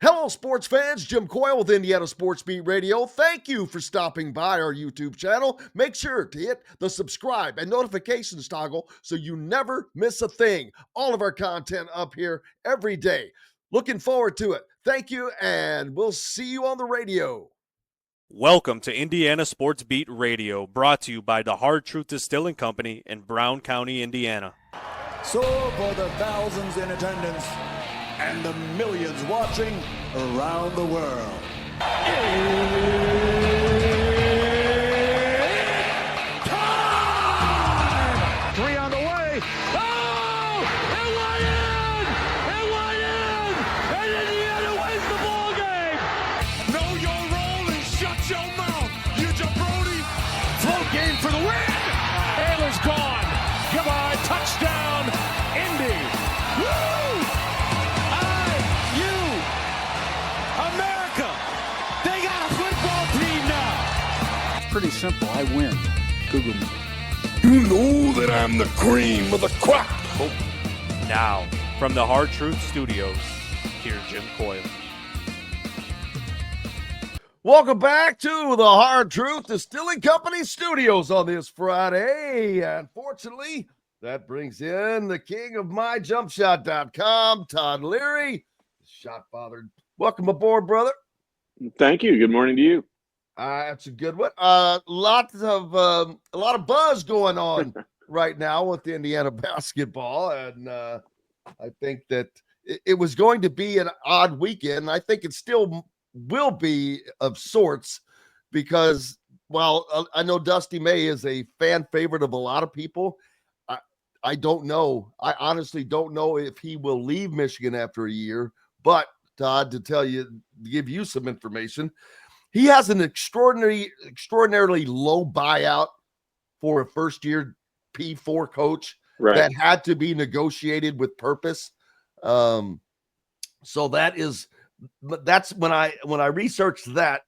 Hello, sports fans. Jim Coyle with Indiana Sports Beat Radio. Thank you for stopping by our YouTube channel. Make sure to hit the subscribe and notifications toggle so you never miss a thing. All of our content up here every day. Looking forward to it. Thank you, and we'll see you on the radio. Welcome to Indiana Sports Beat Radio, brought to you by the Hard Truth Distilling Company in Brown County, Indiana. So for the thousands in attendance and the millions watching around the world, it's time! 3 on the way. Oh! It went in! It went in! And Indiana wins the ball game! Know your role and shut your mouth, you jabroni! Float game for the win! Taylor's gone. Come on, touchdown, Indy! Woo! IU! America! They got a football team now! It's pretty simple. I win. Google me. You know that I'm the cream of the crop. Now, from the Hard Truth Studios, here's Jim Coyle. Welcome back to the Hard Truth Distilling Company studios on this Friday. Unfortunately, that brings in the king of myjumpshot.com, Todd Leary, shot father. Welcome aboard, brother. Thank you. Good morning to you. That's a good one. A lot of buzz going on right now with Indiana basketball, and I think that it was going to be an odd weekend. I think it still will be of sorts because, while I know Dusty May is a fan favorite of a lot of people, I don't know. I honestly don't know if he will leave Michigan after a year. But Todd, to give you some information, he has an extraordinarily low buyout for a first-year P4 coach that had to be negotiated with purpose. So that's when I researched that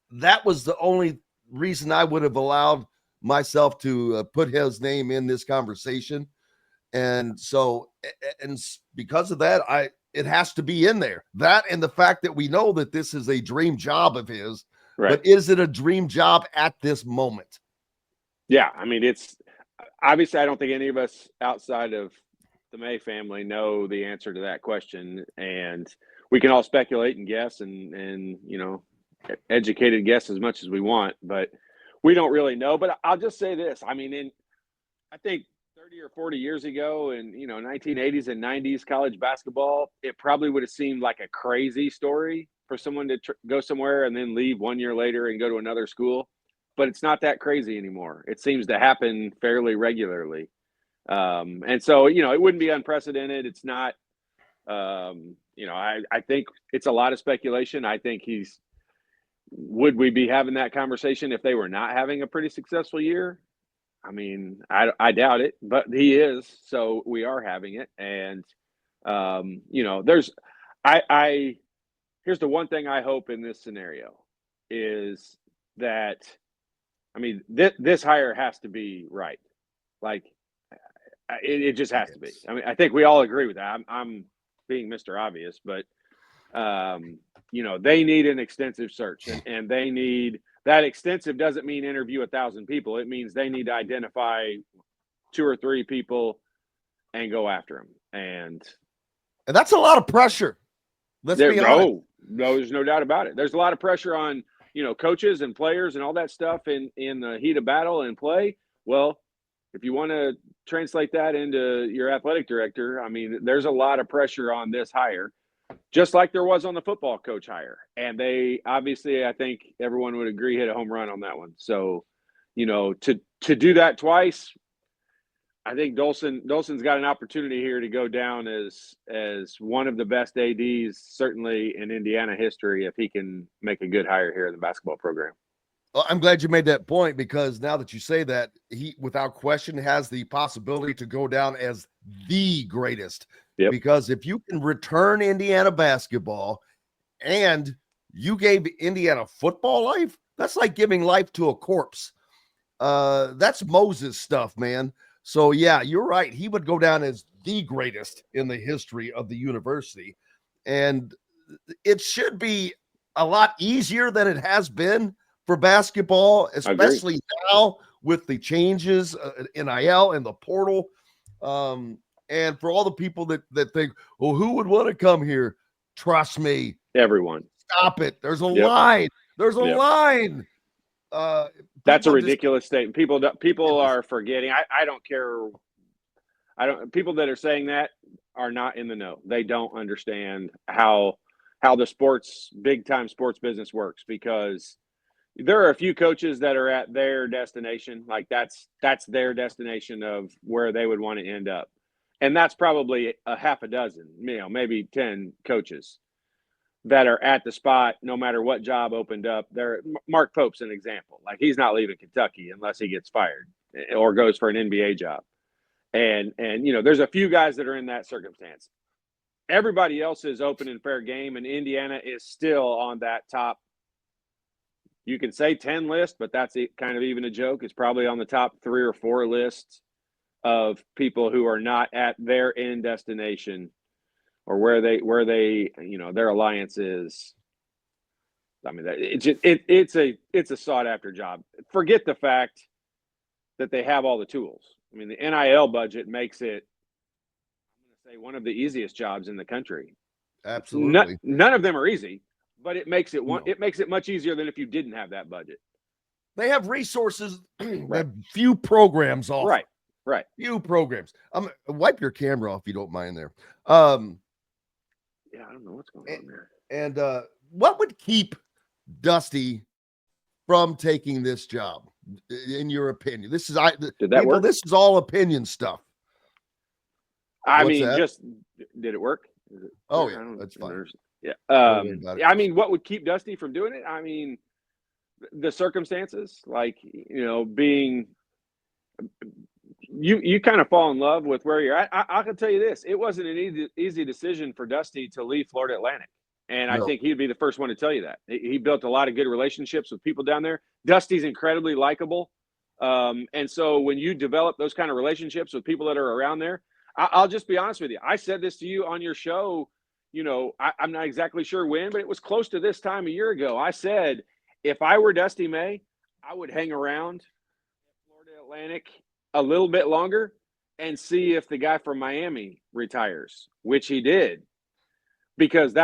was the only reason I would have allowed myself to put his name in this conversation. And so, and because of that, it has to be in there. That and the fact that we know that this is a dream job of his. Right. But is it a dream job at this moment? Yeah, I mean, it's obviously, I don't think any of us outside of the May family know the answer to that question, and we can all speculate and guess and educated guess as much as we want, but we don't really know. But I'll just say this: I mean, I think 30 or 40 years ago, in 1980s and 90s college basketball, it probably would have seemed like a crazy story for someone to go somewhere and then leave 1 year later and go to another school. But it's not that crazy anymore. It seems to happen fairly regularly. And so, it wouldn't be unprecedented. It's not, I think it's a lot of speculation. I think would we be having that conversation if they were not having a pretty successful year? I mean, I doubt it, but he is. So we are having it. And, here's the one thing I hope in this scenario is that, I mean, this hire has to be right. Like, it just has to be. I mean, I think we all agree with that. I'm being Mr. Obvious, but, they need an extensive search, and they need that. Extensive doesn't mean interview 1,000 people. It means they need to identify 2 or 3 people and go after them. And that's a lot of pressure. Let's be honest. No, there's no doubt about it. There's a lot of pressure on, coaches and players and all that stuff in the heat of battle and play. Well, if you want to translate that into your athletic director, I mean, there's a lot of pressure on this hire, just like there was on the football coach hire. And they obviously, I think everyone would agree, hit a home run on that one. So, to do that twice, I think Dolson's got an opportunity here to go down as one of the best ADs, certainly in Indiana history, if he can make a good hire here in the basketball program. Well, I'm glad you made that point, because now that you say that, he, without question, has the possibility to go down as the greatest. Yep. Because if you can return Indiana basketball and you gave Indiana football life, that's like giving life to a corpse. That's Moses stuff, man. So, yeah, you're right. He would go down as the greatest in the history of the university. And it should be a lot easier than it has been for basketball, especially now with the changes in NIL and the portal. And for all the people that think, well, who would want to come here? Trust me. Everyone. Stop it. There's a line. There's a line. That's a ridiculous statement. People are forgetting. I don't care. People that are saying that are not in the know. They don't understand how the big time sports business works, because there are a few coaches that are at their destination. Like that's their destination of where they would want to end up. And that's probably a half a dozen, maybe 10 coaches that are at the spot no matter what job opened up. Mark Pope's an example. Like, he's not leaving Kentucky unless he gets fired or goes for an NBA job. And there's a few guys that are in that circumstance. Everybody else is open and fair game, and Indiana is still on that top. You can say 10 list, but that's kind of even a joke. It's probably on the top 3 or 4 lists of people who are not at their end destination or where they their alliance is. I mean, it's a sought after job. Forget the fact that they have all the tools. I mean, the NIL budget makes it, I'm going to say, one of the easiest jobs in the country. Absolutely. None of them are easy, but it makes it much easier than if you didn't have that budget. They have resources, right. Few programs off. Right. Few programs. Wipe your camera off if you don't mind there. Yeah, I don't know what's going on there. And what would keep Dusty from taking this job, in your opinion? This is Did that work? This is all opinion stuff. I mean, did it work? That's fine. Yeah. I mean, what would keep Dusty from doing it? I mean, the circumstances, like, being, you kind of fall in love with where you're at. I can tell you this: it wasn't an easy decision for Dusty to leave Florida Atlantic, and I think he'd be the first one to tell you that. He built a lot of good relationships with people down there. Dusty's incredibly likable, and so when you develop those kind of relationships with people that are around there, I'll just be honest with you. I said this to you on your show. I'm not exactly sure when, but it was close to this time a year ago. I said, if I were Dusty May, I would hang around Florida Atlantic a little bit longer and see if the guy from Miami retires, which he did, because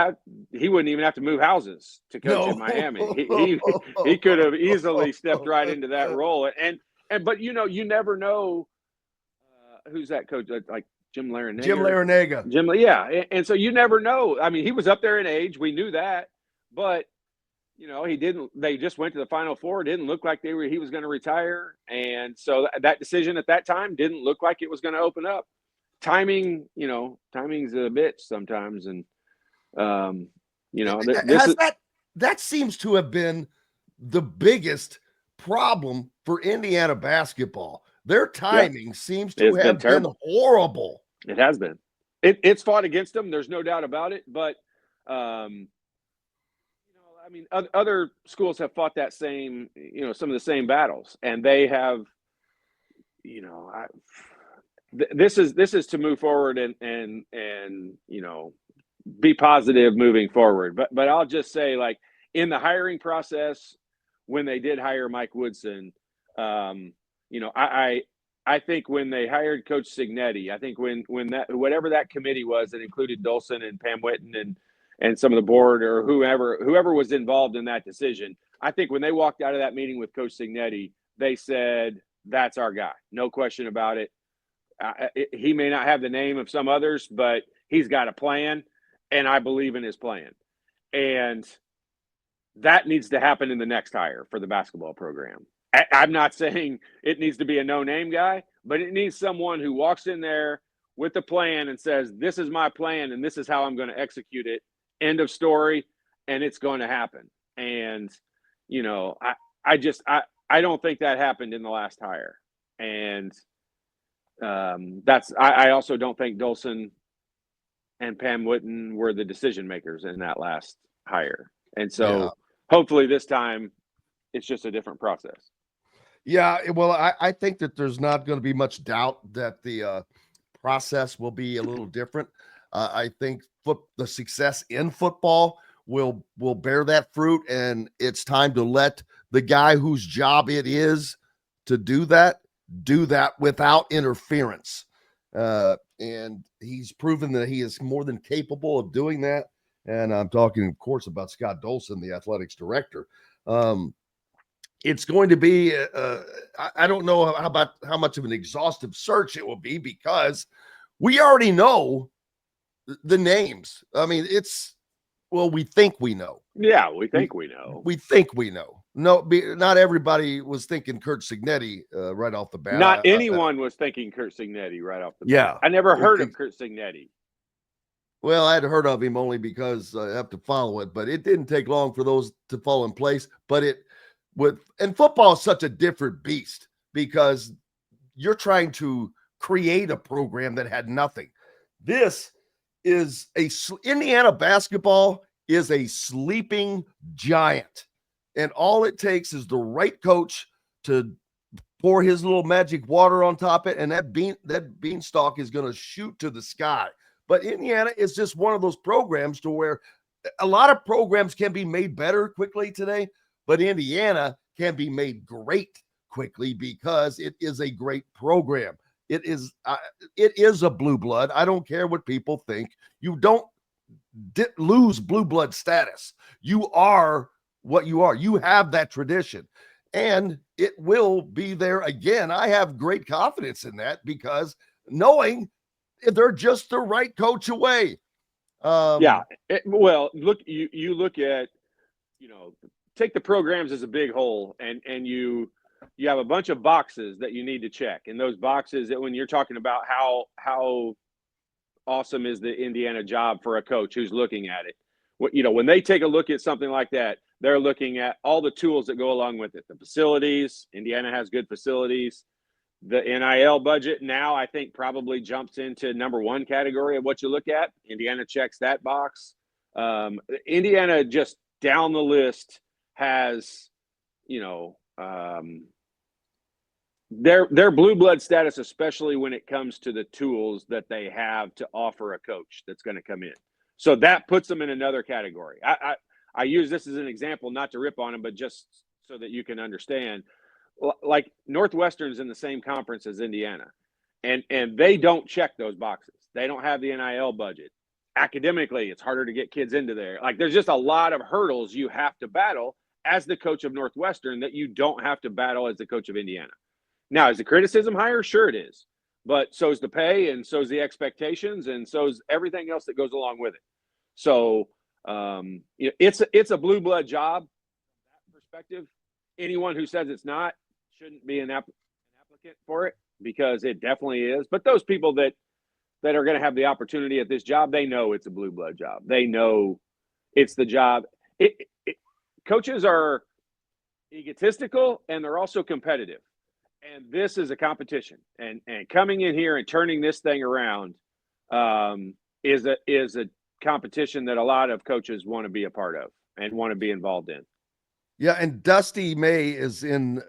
he wouldn't even have to move houses to coach in Miami. He could have easily stepped right into that role. But you never know who's that coach, like Jim Larinaga. Yeah. And so you never know. I mean, he was up there in age. We knew that, but they just went to the Final Four. It didn't look like he was going to retire. And so that decision at that time didn't look like it was going to open up. Timing's a bitch sometimes. And, that seems to have been the biggest problem for Indiana basketball. Their timing seems to have been horrible. It has been. It's fought against them. There's no doubt about it. But, I mean, other schools have fought that same, some of the same battles, and they have, this is to move forward and be positive moving forward. But I'll just say, like, in the hiring process, when they did hire Mike Woodson, I think when they hired Coach Signetti, I think when whatever that committee was that included Dolson and Pam Whitten and some of the board or whoever was involved in that decision, I think when they walked out of that meeting with Coach Signetti, they said, that's our guy. No question about it. He may not have the name of some others, but he's got a plan, and I believe in his plan. And that needs to happen in the next hire for the basketball program. I'm not saying it needs to be a no-name guy, but it needs someone who walks in there with a plan and says, this is my plan, and this is how I'm going to execute it. End of story, and it's going to happen. And, I don't think that happened in the last hire. And I also don't think Dolson and Pam Whitten were the decision makers in that last hire. And so hopefully this time it's just a different process. Yeah, well, I think that there's not going to be much doubt that the process will be a little different. I think the success in football will bear that fruit, and it's time to let the guy whose job it is to do that without interference. And he's proven that he is more than capable of doing that. And I'm talking, of course, about Scott Dolson, the athletics director. It's going to be, I don't know how much of an exhaustive search it will be, because we already know the names. I mean, we think we know. Yeah, we think we know. We think we know. No, not everybody was thinking Kurt Signetti right off the bat. Not anyone was thinking Kurt Signetti right off the bat. Yeah. I never heard of Kurt Signetti. Well, I had heard of him only because I have to follow it, but it didn't take long for those to fall in place. But and football is such a different beast, because you're trying to create a program that had nothing. This is Indiana basketball is a sleeping giant. And all it takes is the right coach to pour his little magic water on top of it, and that beanstalk is going to shoot to the sky. But Indiana is just one of those programs to where a lot of programs can be made better quickly today, but Indiana can be made great quickly because it is a great program. It is a blue blood. I don't care what people think. You don't lose blue blood status. You are what you are. You have that tradition, and it will be there again. I have great confidence in that, because knowing they're just the right coach away. Well, look, you look at, take the programs as a big whole, and you have a bunch of boxes that you need to check. And those boxes, that when you're talking about how awesome is the Indiana job for a coach who's looking at it, when they take a look at something like that, they're looking at all the tools that go along with it. The facilities, Indiana has good facilities. The NIL budget now, I think, probably jumps into number one category of what you look at. Indiana checks that box. Indiana, just down the list, has, their blue blood status, especially when it comes to the tools that they have to offer a coach that's going to come in. So that puts them in another category. I use this as an example, not to rip on them, but just so that you can understand. Like Northwestern's in the same conference as Indiana, and they don't check those boxes. They don't have the NIL budget. Academically, it's harder to get kids into there. Like, there's just a lot of hurdles you have to battle as the coach of Northwestern that you don't have to battle as the coach of Indiana. Now, is the criticism higher? Sure it is. But so is the pay, and so is the expectations, and so is everything else that goes along with it. So it's a blue blood job from that perspective. Anyone who says it's not shouldn't be an applicant for it, because it definitely is. But those people that are going to have the opportunity at this job, they know it's a blue blood job. They know it's the job. Coaches are egotistical, and they're also competitive. And this is a competition. And coming in here and turning this thing around is a competition that a lot of coaches want to be a part of and want to be involved in. Yeah, and Dusty May is in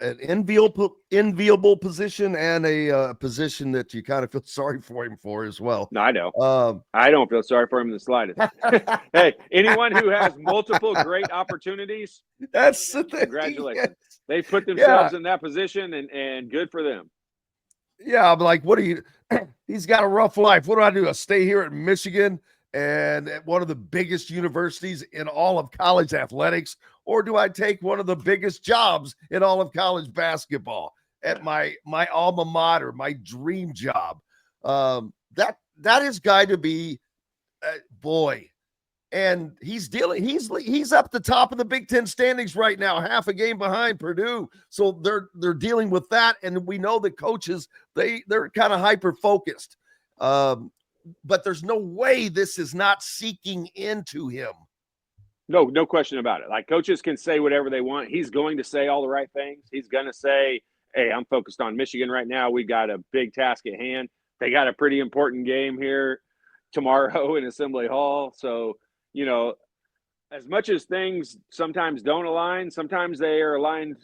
an enviable position, and a position that you kind of feel sorry for him for as well. No, I know. I don't feel sorry for him in the slightest. Hey, anyone who has multiple great opportunities, that's the thing. Congratulations. Yes. They put themselves in that position, and good for them. Yeah, I'm like, he's got a rough life. What do I do? I stay here at Michigan and at one of the biggest universities in all of college athletics, or do I take one of the biggest jobs in all of college basketball at my alma mater, my dream job? That is going to be, boy. And he's up the top of the Big Ten standings right now, half a game behind Purdue. So they're dealing with that. And we know the coaches, they're kind of hyper-focused. But there's no way this is not seeking into him. No question about it. Like, coaches can say whatever they want. He's going to say all the right things. He's going to say, hey, I'm focused on Michigan right now. We got a big task at hand. They got a pretty important game here tomorrow in Assembly Hall. So, as much as things sometimes don't align, sometimes they are aligned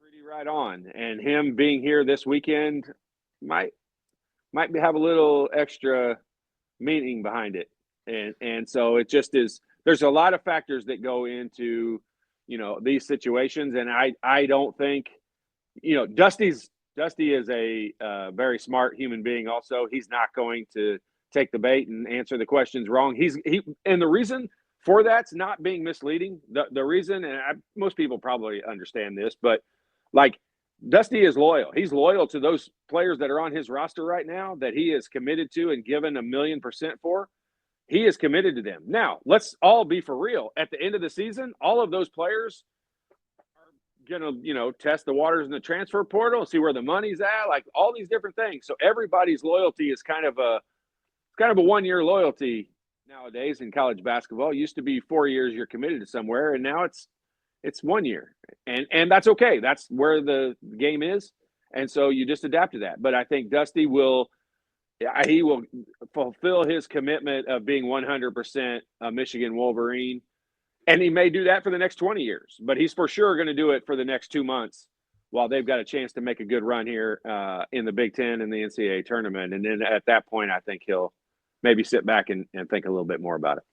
pretty right on. And him being here this weekend might have a little extra meaning behind it. And so it just is, there's a lot of factors that go into, these situations. And I don't think, Dusty is a very smart human being. Also, he's not going to take the bait and answer the questions wrong. And the reason for that's not being misleading. The reason, and most people probably understand this, but like Dusty is loyal. He's loyal to those players that are on his roster right now that he is committed to and given 1,000,000% for. He is committed to them. Now, let's all be for real. At the end of the season, all of those players are going to, test the waters in the transfer portal and see where the money's at, like all these different things. So everybody's loyalty is kind of a 1-year loyalty nowadays in college basketball. It used to be 4 years you're committed to somewhere, and now it's 1 year. And that's okay. That's where the game is. And so you just adapt to that. But I think Dusty will fulfill his commitment of being 100% a Michigan Wolverine. And he may do that for the next 20 years, but he's for sure going to do it for the next 2 months while they've got a chance to make a good run here in the Big Ten and the NCAA tournament. And then at that point, I think he'll maybe sit back and think a little bit more about it.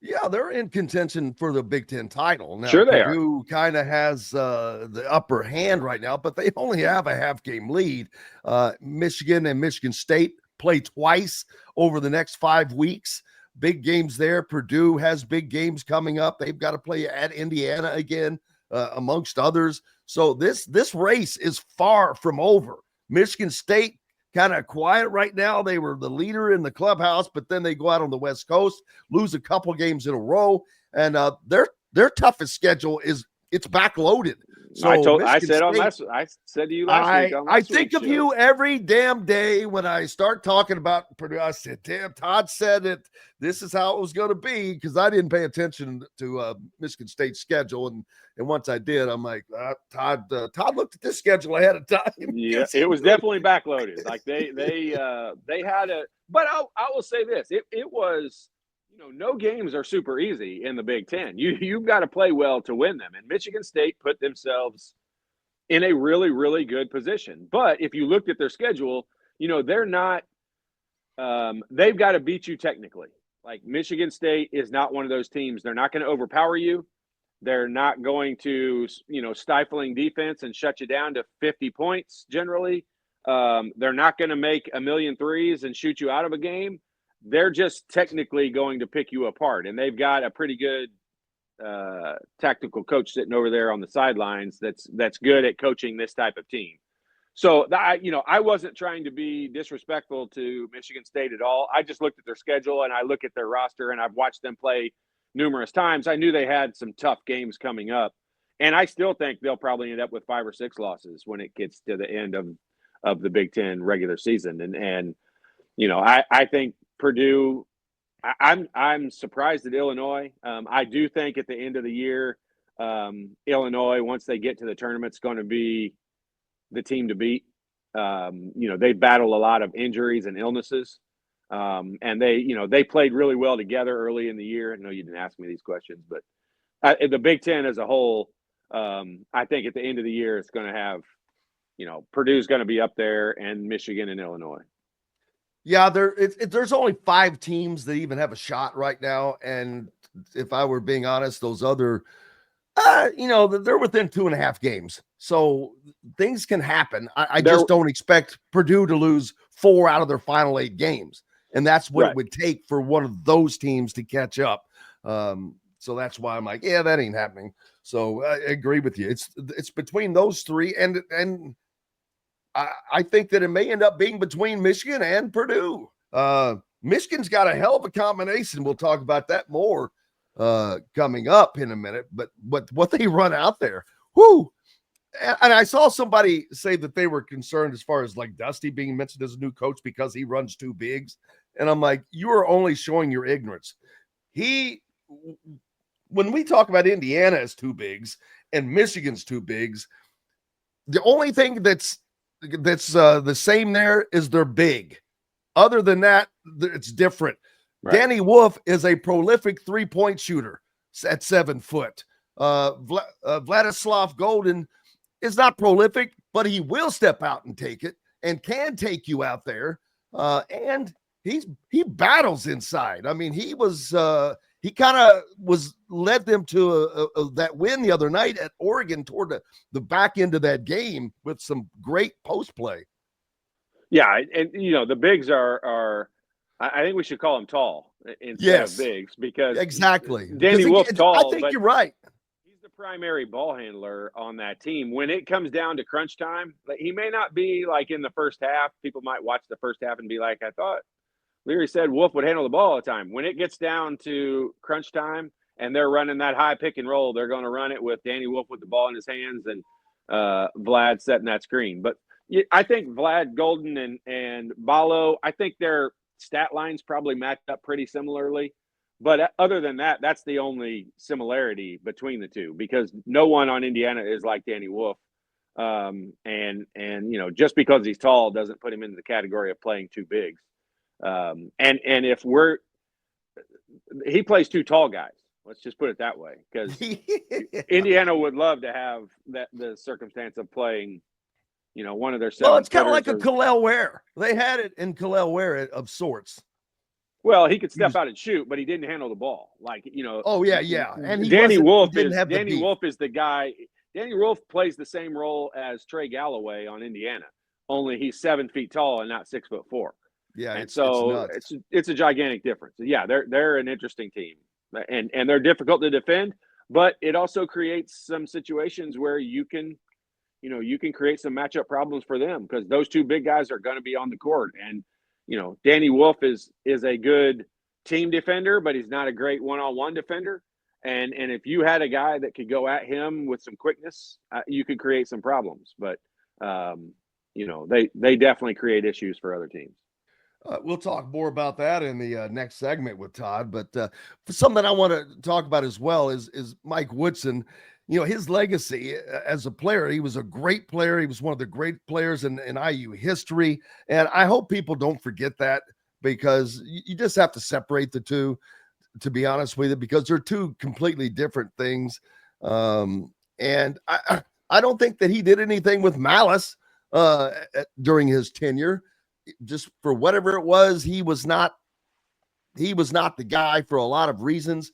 Yeah, they're in contention for the Big Ten title. Now, sure they Purdue kind of has the upper hand right now, but they only have a half-game lead. Michigan and Michigan State play twice over the next 5 weeks. Big games there. Purdue has big games coming up. They've got to play at Indiana again, amongst others. So this race is far from over. Michigan State kind of quiet right now. They were the leader in the clubhouse, but then they go out on the West Coast, lose a couple games in a row, and their toughest schedule it's backloaded. So I said to you last week. I think of you every damn day when I start talking about Purdue. I said, "Damn, Todd said it. This is how it was going to be," because I didn't pay attention to Michigan State's schedule, and once I did, I'm like, Todd looked at this schedule ahead of time. Yeah, it was definitely backloaded. Like they had a. But I will say this: it was. No games are super easy in the Big Ten. You've got to play well to win them. And Michigan State put themselves in a really, really good position. But if you looked at their schedule, they're not they've got to beat you technically. Like Michigan State is not one of those teams. They're not going to overpower you. They're not going to, stifling defense and shut you down to 50 points generally. They're not going to make 1,000,000 threes and shoot you out of a game. They're just technically going to pick you apart. And they've got a pretty good tactical coach sitting over there on the sidelines that's good at coaching this type of team. So, I wasn't trying to be disrespectful to Michigan State at all. I just looked at their schedule and I look at their roster and I've watched them play numerous times. I knew they had some tough games coming up. And I still think they'll probably end up with 5 or 6 losses when it gets to the end of the Big Ten regular season. And I think Purdue, I'm surprised at Illinois. I do think at the end of the year, Illinois, once they get to the tournament, is going to be the team to beat. They battle a lot of injuries and illnesses. And they played really well together early in the year. I know you didn't ask me these questions, but the Big Ten as a whole, I think at the end of the year, it's going to have, Purdue's going to be up there and Michigan and Illinois. Yeah, there's only 5 teams that even have a shot right now. And if I were being honest, those other, they're within 2.5 games. So things can happen. I just don't expect Purdue to lose 4 out of their final 8 games. And that's what it would take for one of those teams to catch up. So that's why I'm like, yeah, that ain't happening. So I agree with you. It's between those 3 and I think that it may end up being between Michigan and Purdue. Michigan's got a hell of a combination. We'll talk about that more coming up in a minute. But what they run out there, whoo! And I saw somebody say that they were concerned as far as like Dusty being mentioned as a new coach because he runs 2 bigs. And I'm like, you are only showing your ignorance. When we talk about Indiana as 2 bigs and Michigan's 2 bigs, the only thing that's the same there is they're big. Other than that, it's different. Right. Danny Wolf is a prolific 3-point shooter at 7 foot. Vladislav Golden is not prolific, but he will step out and take it and can take you out there. And he battles inside. I mean, he kind of led them to that win the other night at Oregon toward the back end of that game with some great post play. Yeah, and the bigs are I think we should call them tall instead of bigs, because exactly. Danny Wolf's tall. I think you're right. He's the primary ball handler on that team. When it comes down to crunch time, he may not be like in the first half. People might watch the first half and be like, I thought Leary said Wolf would handle the ball all the time. When it gets down to crunch time and they're running that high pick and roll, they're going to run it with Danny Wolf with the ball in his hands and Vlad setting that screen. But I think Vlad, Golden, and Balo, I think their stat lines probably match up pretty similarly. But other than that, that's the only similarity between the two, because no one on Indiana is like Danny Wolf. And just because he's tall doesn't put him into the category of playing two bigs. And if he plays two tall guys, let's just put it that way, because Indiana would love to have the circumstance of playing, one of their seven. Well, it's kind of like a Kalel Ware. They had it in Kalel Ware of sorts. Well, he could step out and shoot, but he didn't handle the ball. Oh yeah. And Danny Wolf is the guy. Danny Wolf plays the same role as Trey Galloway on Indiana, only he's 7 feet tall and not 6'4". Yeah, it's a gigantic difference. Yeah, they're an interesting team, and they're difficult to defend, but it also creates some situations where you can create some matchup problems for them, because those two big guys are going to be on the court. And Danny Wolf is a good team defender, but he's not a great one-on-one defender. And if you had a guy that could go at him with some quickness, you could create some problems. But they definitely create issues for other teams. We'll talk more about that in the next segment with Todd. But something I want to talk about as well is Mike Woodson. His legacy as a player. He was a great player. He was one of the great players in IU history. And I hope people don't forget that, because you just have to separate the two, to be honest with you, because they're two completely different things. And I don't think that he did anything with malice during his tenure. Just for whatever it was, he was not the guy for a lot of reasons.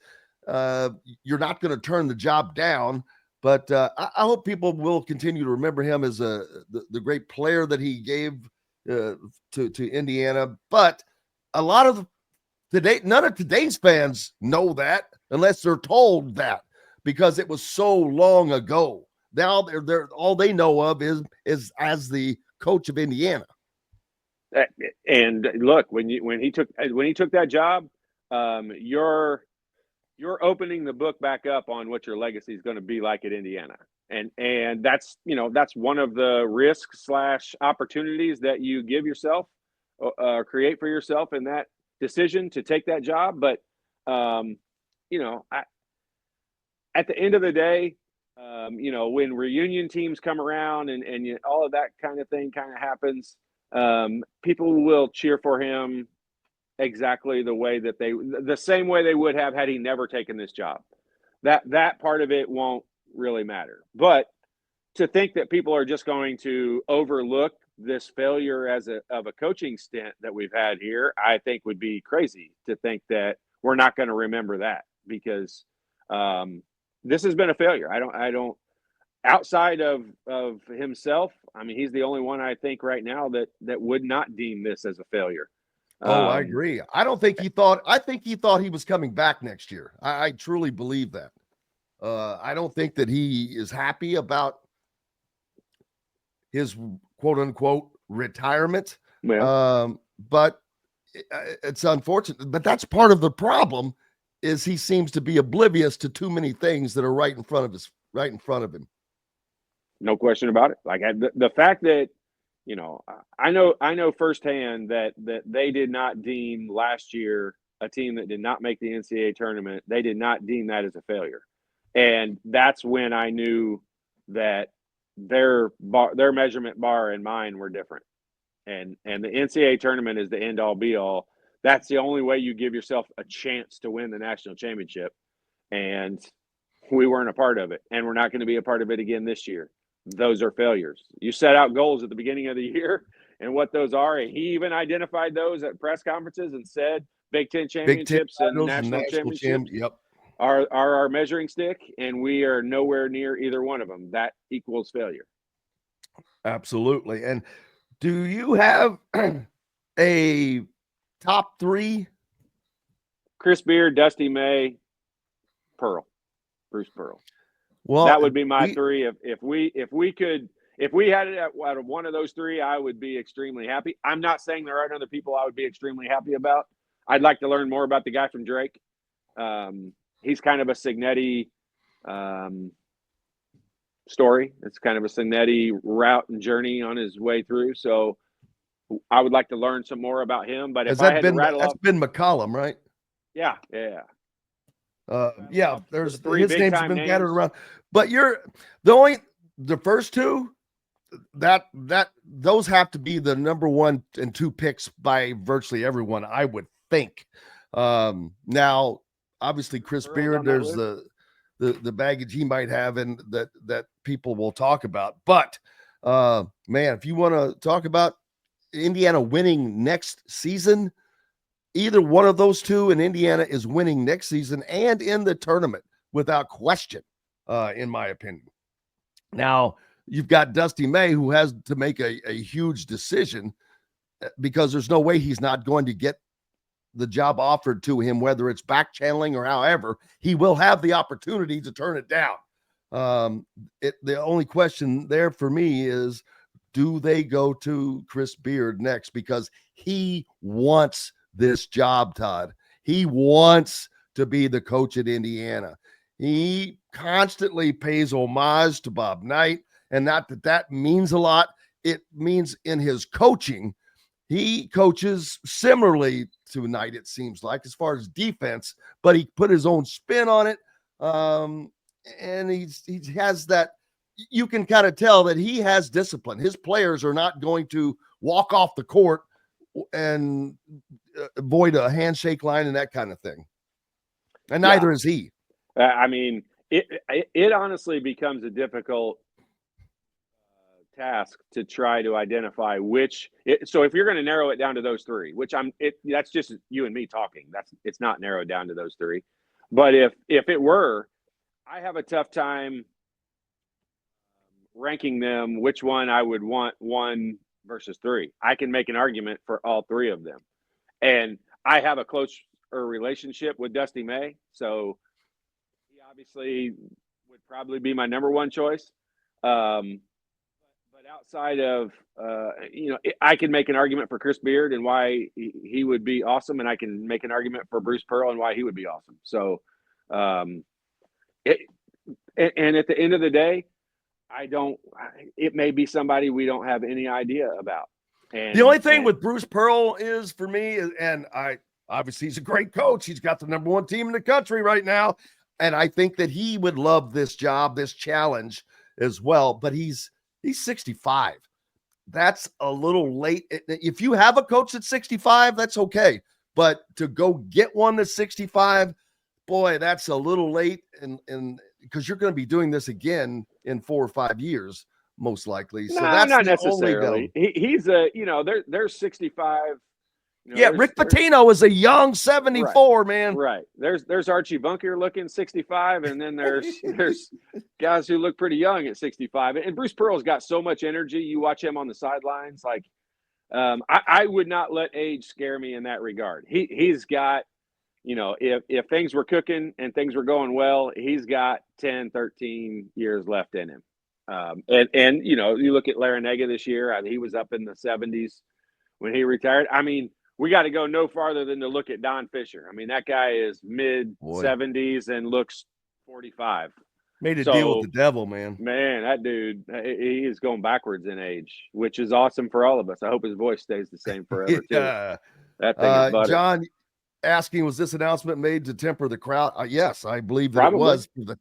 You're not going to turn the job down, but I hope people will continue to remember him as the great player that he gave to Indiana. But a lot of none of today's fans know that unless they're told that, because it was so long ago. Now they're all they know of is as the coach of Indiana. And look, when he took that job, you're opening the book back up on what your legacy is going to be like at Indiana. And that's one of the risks / opportunities that you give yourself, create for yourself in that decision to take that job. But, at the end of the day, when reunion teams come around and all of that kind of thing kind of happens, people will cheer for him exactly the same way they would have had he never taken this job. That part of it won't really matter. But to think that people are just going to overlook this failure of a coaching stint that we've had here, I think would be crazy to think that we're not going to remember that, because this has been a failure. I don't outside of himself. I mean, he's the only one I think right now that would not deem this as a failure. I agree. I think he thought he was coming back next year. I truly believe that. I don't think that he is happy about his quote unquote retirement. Yeah. But it's unfortunate, but that's part of the problem, is he seems to be oblivious to too many things that are right in front of him. No question about it. Like the fact that, I know firsthand that they did not deem last year a team that did not make the NCAA tournament. They did not deem that as a failure. And that's when I knew that their measurement bar and mine were different. And the NCAA tournament is the end all be all. That's the only way you give yourself a chance to win the national championship. And we weren't a part of it, and we're not going to be a part of it again this year. Those are failures. You set out goals at the beginning of the year, and what those are. And he even identified those at press conferences and said Big Ten championships and national championships Yep. are our measuring stick, and we are nowhere near either one of them. That equals failure. Absolutely. And do you have a top three? Chris Beard, Dusty May, Bruce Pearl. Well, that would be my three. If we had it out of one of those three, I would be extremely happy. I'm not saying there aren't other people I would be extremely happy about. I'd like to learn more about the guy from Drake. He's kind of a Signetti story. It's kind of a Signetti route and journey on his way through. So I would like to learn some more about him. But if I had to rattle off, that's been McCollum, right? Yeah. There's his name's been battered around. But the first two that those have to be the number 1 and 2 picks by virtually everyone, I would think. Now, obviously, Chris Beard, there's the baggage he might have, and that people will talk about. But man, if you want to talk about Indiana winning next season, either one of those two, and Indiana is winning next season and in the tournament without question, in my opinion. Now, you've got Dusty May, who has to make a huge decision, because there's no way he's not going to get the job offered to him, whether it's back channeling or however. He will have the opportunity to turn it down. The only question there for me is, do they go to Chris Beard next? Because he wants this job, Todd. He wants to be the coach at Indiana. He constantly pays homage to Bob Knight, and not that means a lot. It means in his coaching, he coaches similarly to Knight, it seems like, as far as defense, but he put his own spin on it. And he has that, you can kind of tell that he has discipline. His players are not going to walk off the court and avoid a handshake line and that kind of thing. And neither is he. I mean, it honestly becomes a difficult task to try to identify which. So if you're going to narrow it down to those three, which that's just you and me talking. It's not narrowed down to those three. But if it were, I have a tough time ranking them. Which one I would want 1 versus 3. I can make an argument for all 3 of them, and I have a closer relationship with Dusty May, so he obviously would probably be my number 1 choice. But outside of, I can make an argument for Chris Beard and why he would be awesome, and I can make an argument for Bruce Pearl and why he would be awesome. So, and at the end of the day, it may be somebody we don't have any idea about. And the only thing with Bruce Pearl is, for me, and obviously he's a great coach. He's got the number 1 team in the country right now. And I think that he would love this job, this challenge as well. But he's 65. That's a little late. If you have a coach that's 65, that's okay. But to go get one that's 65, boy, that's a little late. And because you're going to be doing this again in 4 or 5 years, most likely. So that's not necessarily. He's there's 65. Rick Pitino is a young 74, right, man. Right. There's Archie Bunker looking 65, and then there's guys who look pretty young at 65. And Bruce Pearl's got so much energy. You watch him on the sidelines, like I would not let age scare me in that regard. He's got, if things were cooking and things were going well, he's got 10, 13 years left in him. And you look at Larinaga this year, he was up in the 70s when he retired. I mean, we got to go no farther than to look at Don Fisher. I mean, that guy is mid-70s and looks 45. Made a deal with the devil, man. Man, that dude, he is going backwards in age, which is awesome for all of us. I hope his voice stays the same forever, too. Yeah. That thing is butter. John asking, was this announcement made to temper the crowd? Yes, I believe that Probably. It was. The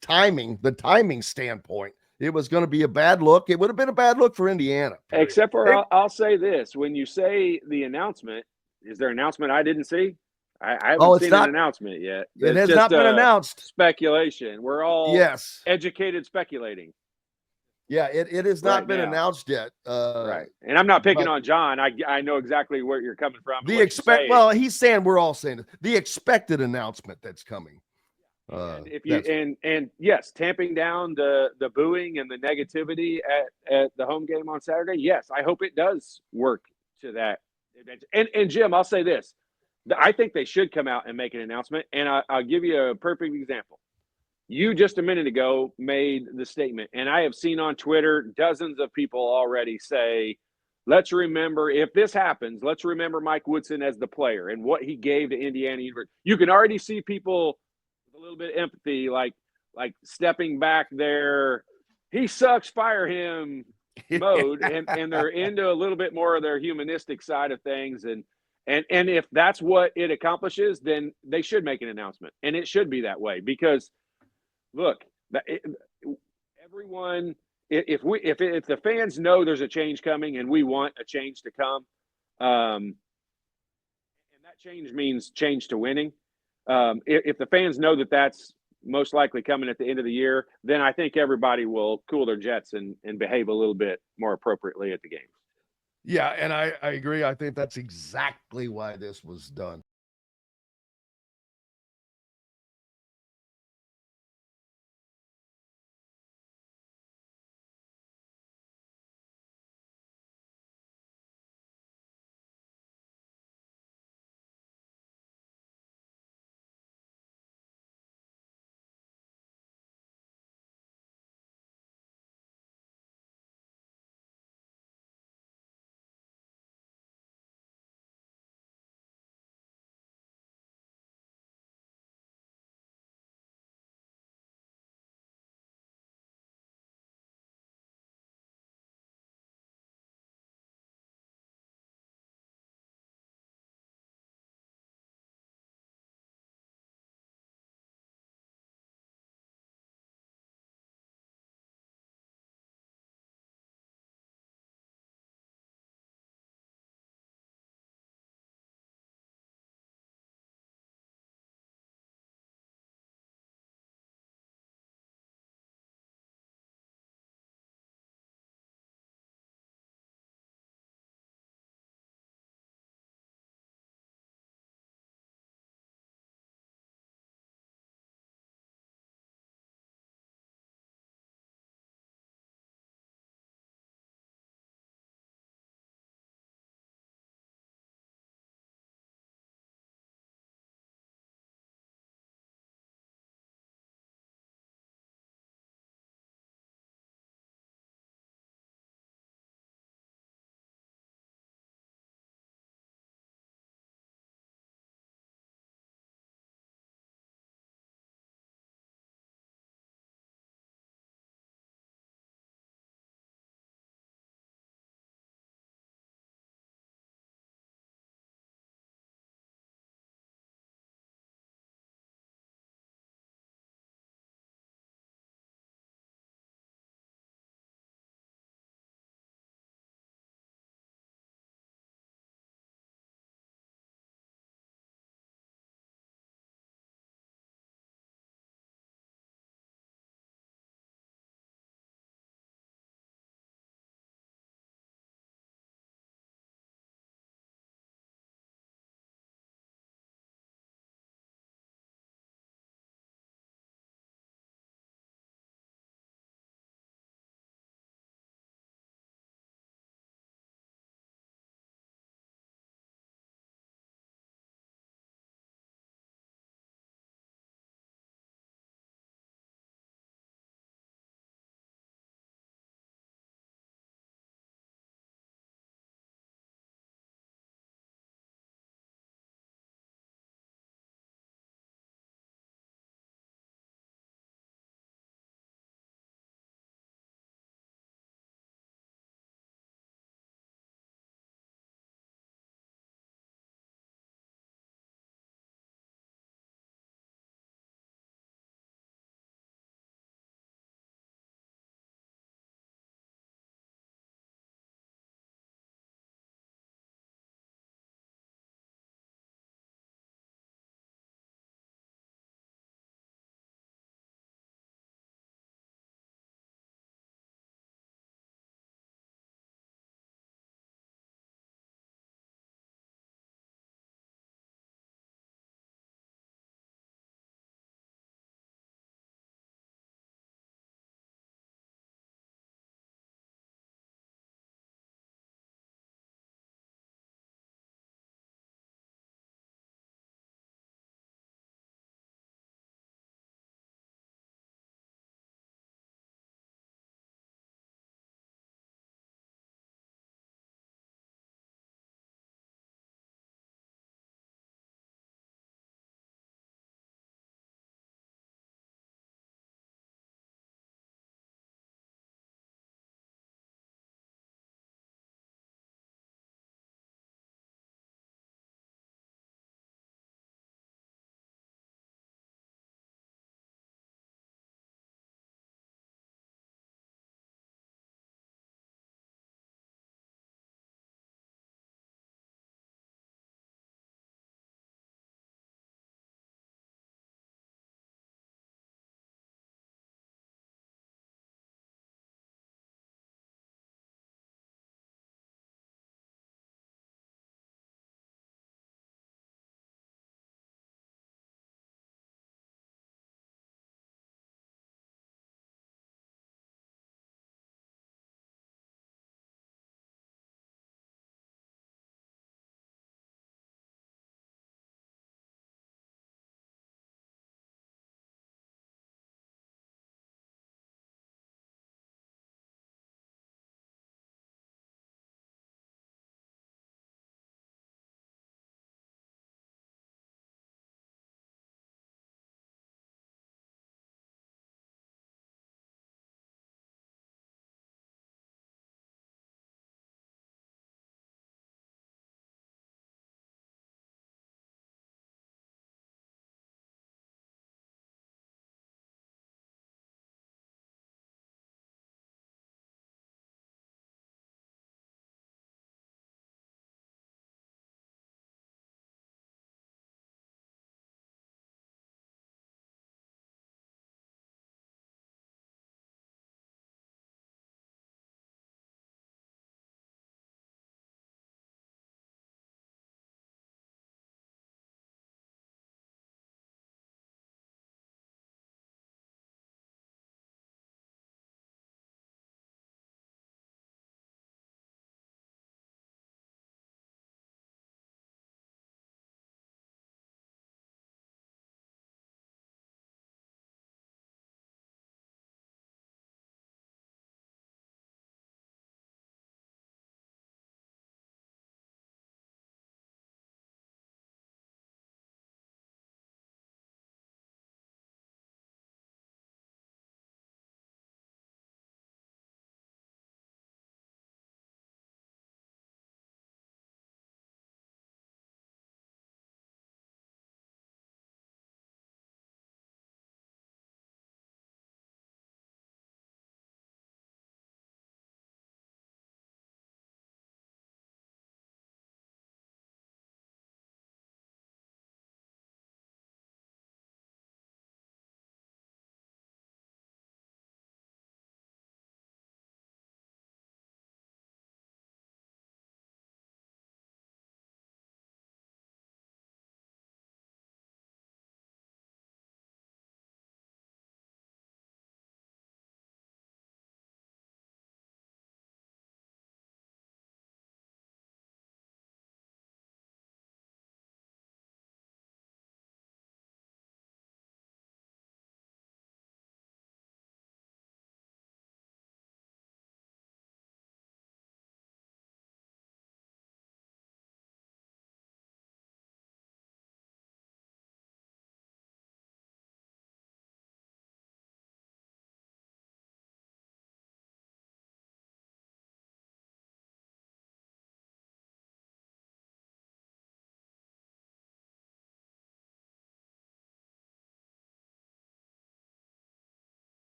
timing standpoint, it was going to be a bad look. It would have been a bad look for Indiana. Period. Except for, I'll say this. When you say the announcement, is there an announcement I didn't see? I haven't seen an announcement yet. It has not been announced. Speculation. We're all educated speculating. Yeah, it has not Right been now. announced yet. Right. And I'm not picking but on John. I know exactly where you're coming from. and the what you're expect. saying. Well, he's saying we're all saying it. The expected announcement that's coming. And if you and yes, tamping down the booing and the negativity at the home game on Saturday. Yes, I hope it does work to that. And Jim, I'll say this: I think they should come out and make an announcement. And I'll give you a perfect example. You just a minute ago made the statement, and I have seen on Twitter dozens of people already say, let's remember, if this happens, let's remember Mike Woodson as the player and what he gave to Indiana University. You can already see people with a little bit of empathy, like stepping back there, he sucks, fire him mode, and they're into a little bit more of their humanistic side of things. And if that's what it accomplishes, then they should make an announcement, and it should be that way because – look, everyone. If the fans know there's a change coming and we want a change to come, and that change means change to winning. If the fans know that that's most likely coming at the end of the year, then I think everybody will cool their jets and behave a little bit more appropriately at the games. Yeah, and I agree. I think that's exactly why this was done.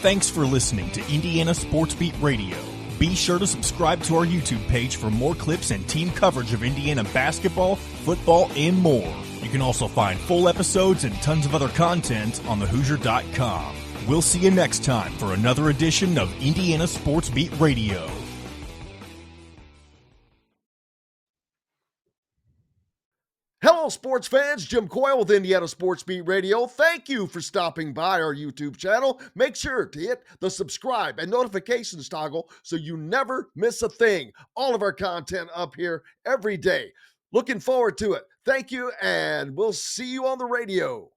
Thanks for listening to Indiana Sports Beat Radio. Be sure to subscribe to our YouTube page for more clips and team coverage of Indiana basketball, football, and more. You can also find full episodes and tons of other content on thehoosier.com. We'll see you next time for another edition of Indiana Sports Beat Radio. Hello, sports fans. Jim Coyle with Indiana Sports Beat Radio. Thank you for stopping by our YouTube channel. Make sure to hit the subscribe and notifications toggle so you never miss a thing. All of our content up here every day. Looking forward to it. Thank you, and we'll see you on the radio.